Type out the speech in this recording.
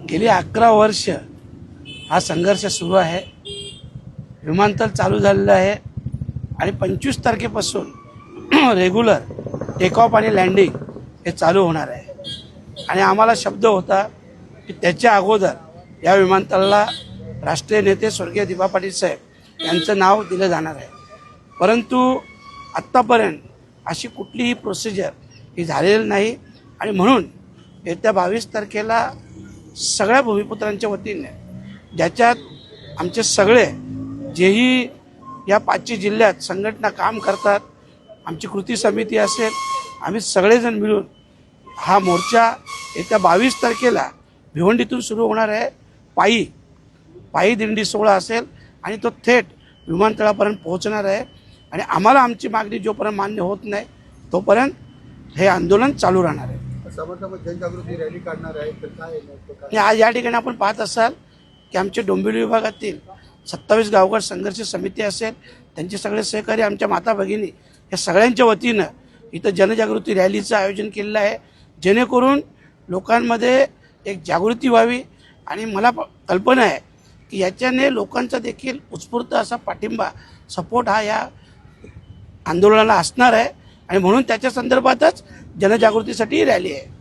गेली 11 वर्ष हा संघर्ष सुरू आहे। विमानतळ चालू झालेलं आहे आणि 25 तारखेपासून रेग्युलर टेक ऑफ आणि लँडिंग हे चालू होणार आहे। आणि आम्हाला शब्द होता की त्याच्या अगोदर या विमानतळाला राष्ट्रीय नेते स्वर्गीय दिबा पाटील साहेब यांचं नाव दिलं जाणार आहे, परंतु आत्तापर्यंत अशी कुठलीही प्रोसिजर ही झालेली नाही। आणि म्हणून येत्या 22 तारखेला सगळ्या भूमिपुत्रांच्या वतीने, ज्याच्यात आमचे सगळे जेही या 5 जिल्ह्यात संघटना काम करतात, आमची कृती समिती असेल, आम्ही सगळेजण मिळून हा मोर्चा येत्या 22 तारखेला भिवंडीतून सुरू होणार आहे। पायी दिंडी सोहळा असेल आणि तो थेट विमानतळापर्यंत पोहोचणार आहे। आणि आम्हाला आमची मागणी जोपर्यंत मान्य होत नाही तोपर्यंत हे आंदोलन चालू राहणार आहे। जनजागृती रॅली काढणार आहे तर काय आणि आज या ठिकाणी आपण पाहत असाल की आमचे डोंबिवली विभागातील 27 गावकरी संघर्ष समिती असेल, त्यांचे सगळे सहकारी, आमच्या माता भगिनी या सगळ्यांच्या वतीनं इथं जनजागृती रॅलीचं आयोजन केलेलं आहे, जेणेकरून लोकांमध्ये एक जागृती व्हावी। आणि मला कल्पना आहे की याच्याने लोकांचा देखील उत्स्फूर्त असा पाठिंबा, सपोर्ट हा या आंदोलनाला असणार आहे। आणि म्हणून त्याच्या संदर्भातच जनजागृतीसाठी रॅली आहे।